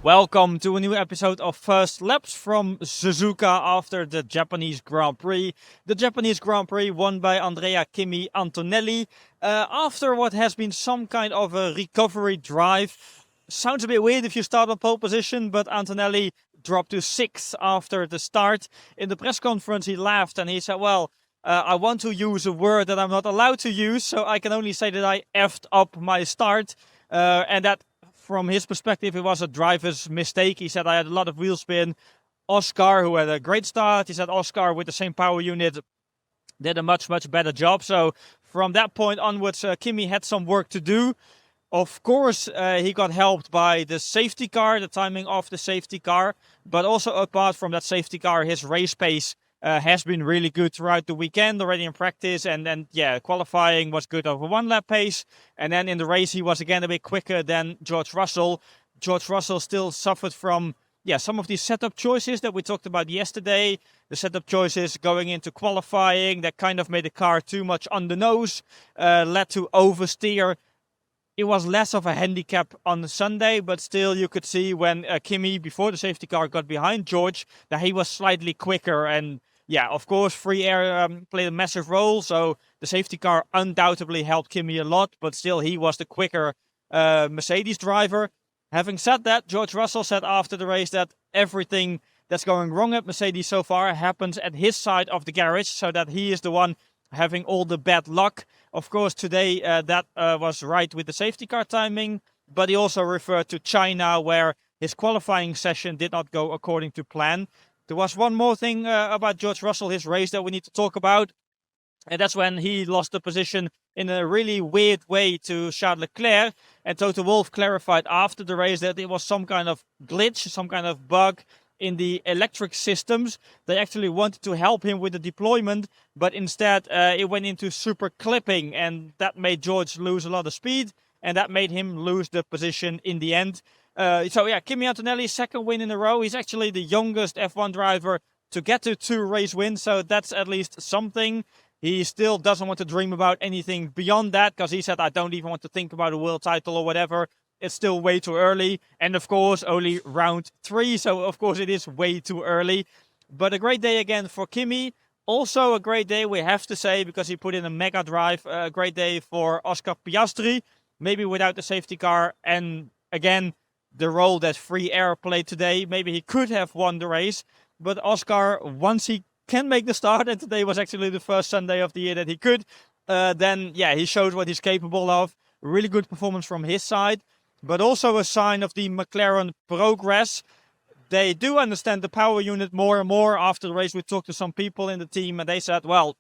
Welcome to a new episode of First Laps from Suzuka after the Japanese Grand Prix. The Japanese Grand Prix won by Andrea Kimi Antonelli after what has been some kind of a recovery drive. Sounds a bit weird if you start on pole position, but Antonelli dropped to 6th after the start. In the press conference he laughed and he said, I want to use a word that I'm not allowed to use, so I can only say that I effed up my start. And that from his perspective, it was a driver's mistake. He said, I had a lot of wheel spin. Oscar, who had a great start, he said Oscar with the same power unit did a much better job. So from that point onwards, Kimi had some work to do. Of course, he got helped by the safety car, the timing of the safety car. But also apart from that safety car, his race pace has been really good throughout the weekend already in practice. And qualifying was good over 1 lap pace. And then in the race, he was again a bit quicker than George Russell. George Russell still suffered from some of these setup choices that we talked about yesterday. The setup choices going into qualifying that kind of made the car too much on the nose, led to oversteer. It was less of a handicap on the Sunday, but still you could see when Kimi, before the safety car got behind George, that he was slightly quicker. And of course, free air played a massive role. So the safety car undoubtedly helped Kimi a lot, but still he was the quicker Mercedes driver. Having said that, George Russell said after the race that everything that's going wrong at Mercedes so far happens at his side of the garage, so that he is the one having all the bad luck. Of course, today that was right with the safety car timing, but he also referred to China, where his qualifying session did not go according to plan. There was one more thing about George Russell, his race, that we need to talk about. And that's when he lost the position in a really weird way to Charles Leclerc. And Toto Wolff clarified after the race that it was some kind of glitch, some kind of bug in the electric systems. They actually wanted to help him with the deployment, but instead it went into super clipping, and that made George lose a lot of speed, and that made him lose the position in the end. Kimi Antonelli's second win in a row. He's actually the youngest F1 driver to get to 2 race wins, so that's at least something. He still doesn't want to dream about anything beyond that, because he said, I don't even want to think about a world title or whatever. It's still way too early. And of course, only round 3. So of course it is way too early. But a great day again for Kimi. Also a great day, we have to say, because he put in a mega drive. A great day for Oscar Piastri. Maybe without the safety car. And again, the role that free air played today. Maybe he could have won the race. But Oscar, once he can make the start, and today was actually the first Sunday of the year that he could, then he showed what he's capable of. Really good performance from his side. But also a sign of the McLaren progress. They do understand the power unit more and more. After the race, we talked to some people in the team, and they said, well,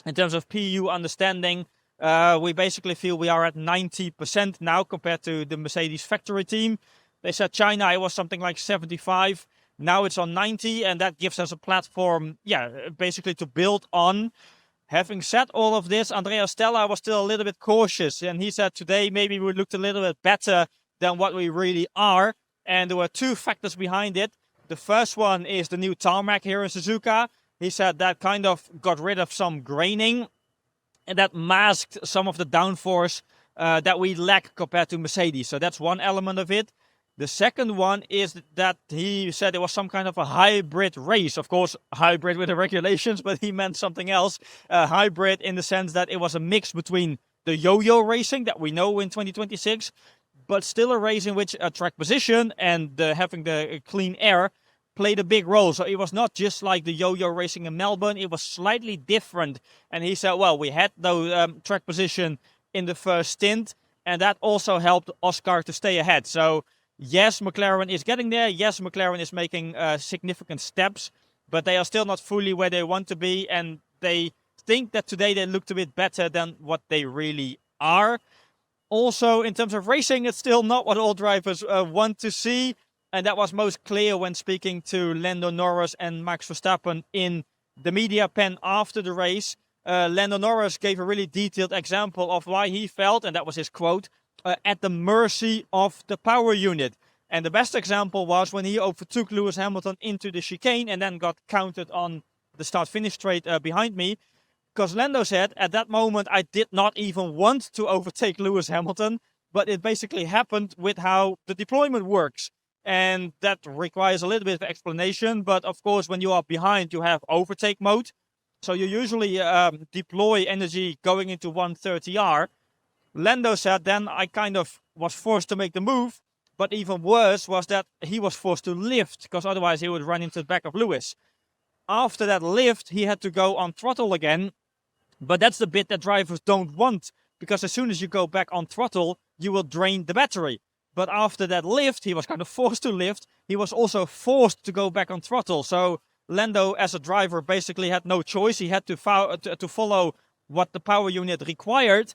in terms of PU understanding, we basically feel we are at 90% now compared to the Mercedes factory team. They said China, it was something like 75. Now it's on 90, and that gives us a platform, basically to build on. Having said all of this, Andrea Stella was still a little bit cautious, and he said today maybe we looked a little bit better than what we really are, and there were 2 factors behind it. The first one is the new tarmac here in Suzuka. He said that kind of got rid of some graining, and that masked some of the downforce that we lack compared to Mercedes. So that's one element of it. The second one is that he said it was some kind of a hybrid race. Of course, hybrid with the regulations, but he meant something else. Hybrid in the sense that it was a mix between the yo-yo racing that we know in 2026, but still a race in which track position and having the clean air played a big role. So it was not just like the yo-yo racing in Melbourne. It was slightly different. And he said, well, we had no track position in the first stint, and that also helped Oscar to stay ahead. So yes, McLaren is getting there. Yes, McLaren is making significant steps, but they are still not fully where they want to be. And they think that today they looked a bit better than what they really are. Also, in terms of racing, it's still not what all drivers want to see. And that was most clear when speaking to Lando Norris and Max Verstappen in the media pen after the race. Lando Norris gave a really detailed example of why he felt, and that was his quote, at the mercy of the power unit. And the best example was when he overtook Lewis Hamilton into the chicane and then got counted on the start-finish straight behind me. Because Lando said, at that moment, I did not even want to overtake Lewis Hamilton, but it basically happened with how the deployment works. and that requires a little bit of explanation. But of course, when you are behind, you have overtake mode. So you usually deploy energy going into 130R. Lando said then I kind of was forced to make the move, but even worse was that he was forced to lift, because otherwise he would run into the back of Lewis. After that lift, he had to go on throttle again, but that's the bit that drivers don't want, because as soon as you go back on throttle, you will drain the battery. But after that lift, he was kind of forced to lift. He was also forced to go back on throttle. So Lando, as a driver, basically had no choice. He had to follow what the power unit required.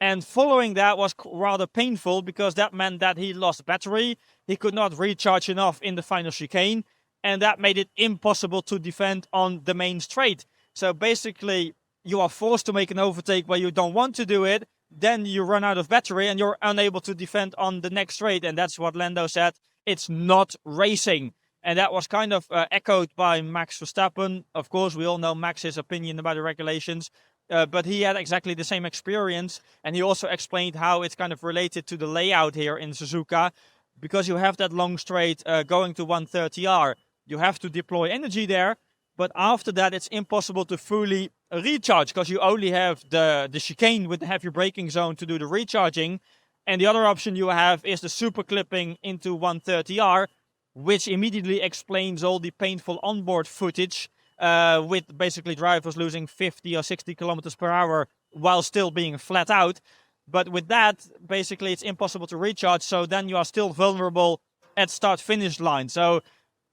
And following that was rather painful, because that meant that he lost battery. He could not recharge enough in the final chicane. And that made it impossible to defend on the main straight. So basically, you are forced to make an overtake where you don't want to do it. Then you run out of battery and you're unable to defend on the next straight. And that's what Lando said. It's not racing. And that was kind of echoed by Max Verstappen. Of course, we all know Max's opinion about the regulations. But he had exactly the same experience. And he also explained how it's kind of related to the layout here in Suzuka. Because you have that long straight going to 130R. You have to deploy energy there. But after that, it's impossible to fully recharge, because you only have the chicane with the heavy braking zone to do the recharging. And the other option you have is the super clipping into 130R, which immediately explains all the painful onboard footage with basically drivers losing 50 or 60 kilometers per hour while still being flat out. But with that, basically it's impossible to recharge. So then you are still vulnerable at start-finish line. So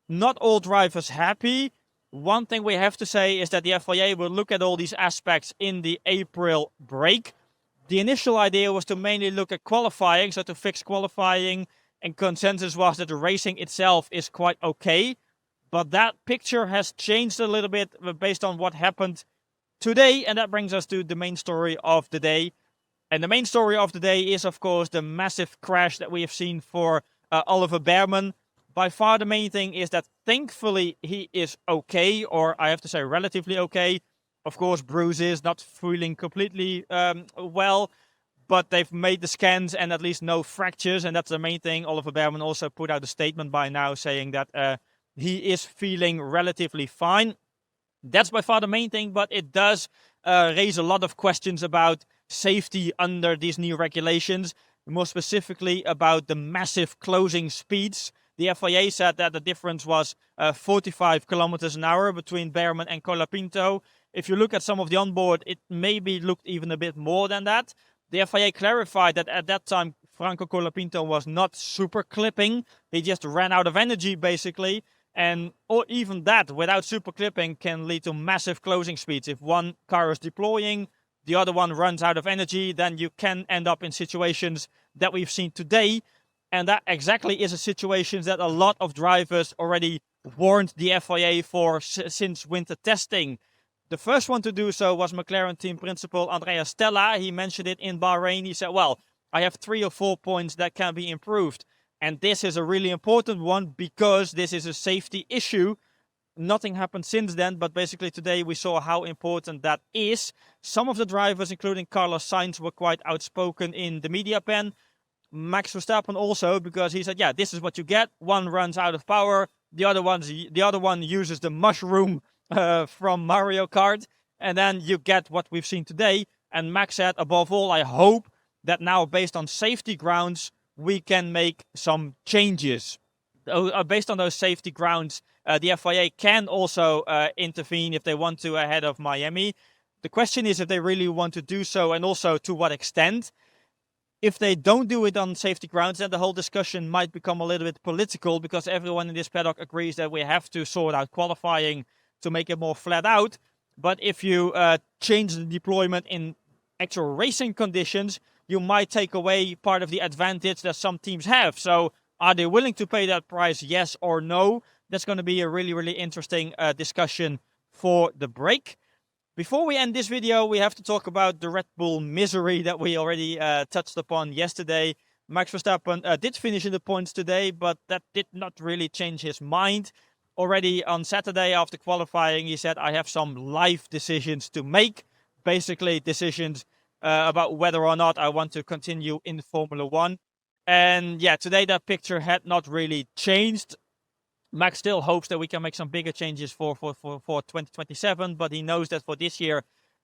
not all drivers happy. One thing we have to say is that the FIA will look at all these aspects in the April break. The initial idea was to mainly look at qualifying, so to fix qualifying, and consensus was that the racing itself is quite okay. But that picture has changed a little bit based on what happened today, and that brings us to the main story of the day. And the main story of the day is, of course, the massive crash that we have seen for Oliver Bearman. By far the main thing is that thankfully he is okay, or I have to say relatively okay. Of course, bruises, not feeling completely well, but they've made the scans and at least no fractures, and that's the main thing. Oliver Bearman also put out a statement by now saying that he is feeling relatively fine. That's by far the main thing, but it does raise a lot of questions about safety under these new regulations, more specifically about the massive closing speeds. The FIA said that the difference was 45 kilometers an hour between Bearman and Colapinto. If you look at some of the onboard, it maybe looked even a bit more than that. The FIA clarified that at that time, Franco Colapinto was not super clipping. He just ran out of energy, basically. And or even that, without super clipping, can lead to massive closing speeds. If one car is deploying, the other one runs out of energy, then you can end up in situations that we've seen today. And that exactly is a situation that a lot of drivers already warned the FIA for since winter testing. The first one to do so was McLaren team principal Andrea Stella. He mentioned it in Bahrain. He said, well, I have 3 or 4 points that can be improved. And this is a really important one because this is a safety issue. Nothing happened since then, but basically today we saw how important that is. Some of the drivers, including Carlos Sainz, were quite outspoken in the media pen. Max Verstappen also, because he said, yeah, this is what you get. One runs out of power. The other one uses the mushroom from Mario Kart. And then you get what we've seen today. And Max said, above all, I hope that now, based on safety grounds, we can make some changes. Based on those safety grounds, the FIA can also intervene if they want to ahead of Miami. The question is if they really want to do so, and also to what extent. If they don't do it on safety grounds, then the whole discussion might become a little bit political, because everyone in this paddock agrees that we have to sort out qualifying to make it more flat out. But if you change the deployment in actual racing conditions, you might take away part of the advantage that some teams have. So are they willing to pay that price, yes or no? That's going to be a really, really interesting discussion for the break. Before we end this video, we have to talk about the Red Bull misery that we already touched upon yesterday. Max Verstappen did finish in the points today, but that did not really change his mind. Already on Saturday after qualifying, he said, I have some life decisions to make. Basically decisions about whether or not I want to continue in Formula 1. And yeah, today that picture had not really changed. Max still hopes that we can make some bigger changes for 2027, but he knows that for this year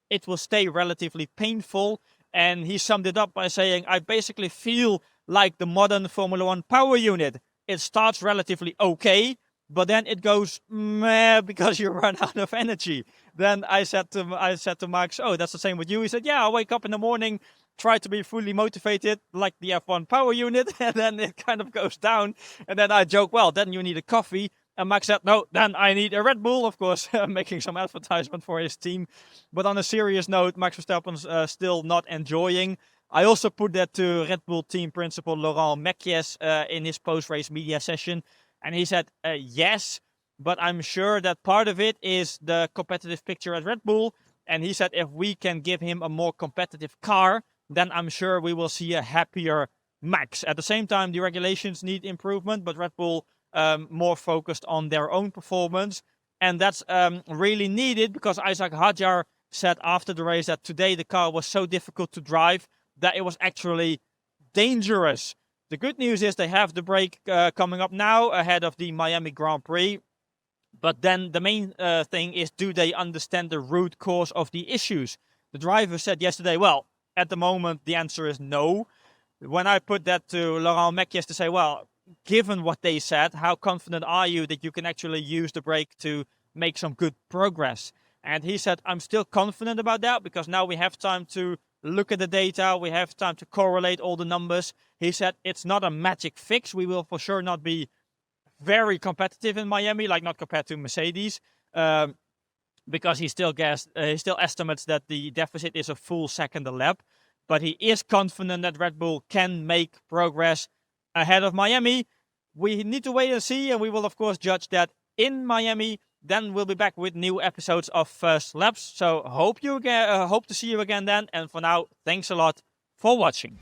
it will stay relatively painful. And he summed it up by saying, I basically feel like the modern Formula One power unit. It starts relatively okay, but then it goes meh because you run out of energy. Then I said to Max, oh, that's the same with you. He said, yeah, I wake up in the morning, try to be fully motivated like the F1 power unit, and then it kind of goes down. And then I joke, well, then you need a coffee. And Max said, no, then I need a Red Bull, of course, making some advertisement for his team. But on a serious note, Max Verstappen's still not enjoying. I also put that to Red Bull team principal Laurent Mekies in his post-race media session. And he said, yes, but I'm sure that part of it is the competitive picture at Red Bull. And he said, if we can give him a more competitive car, then I'm sure we will see a happier Max. At the same time, the regulations need improvement, but Red Bull more focused on their own performance. And that's really needed because Isaac Hadjar said after the race that today the car was so difficult to drive that it was actually dangerous. The good news is they have the break coming up now ahead of the Miami Grand Prix. But then the main thing is, do they understand the root cause of the issues? The driver said yesterday, well, at the moment the answer is no. When I put that to Laurent Mekies to say, well, given what they said, how confident are you that you can actually use the brake to make some good progress? And he said, I'm still confident about that because now we have time to look at the data. We have time to correlate all the numbers. He said, it's not a magic fix. We will for sure not be very competitive in Miami, like not compared to Mercedes, because he still estimates that the deficit is a full second a lap. But he is confident that Red Bull can make progress ahead of Miami. We need to wait and see, and we will of course judge that in Miami. Then we'll be back with new episodes of First Laps. So hope to see you again then. And for now, thanks a lot for watching.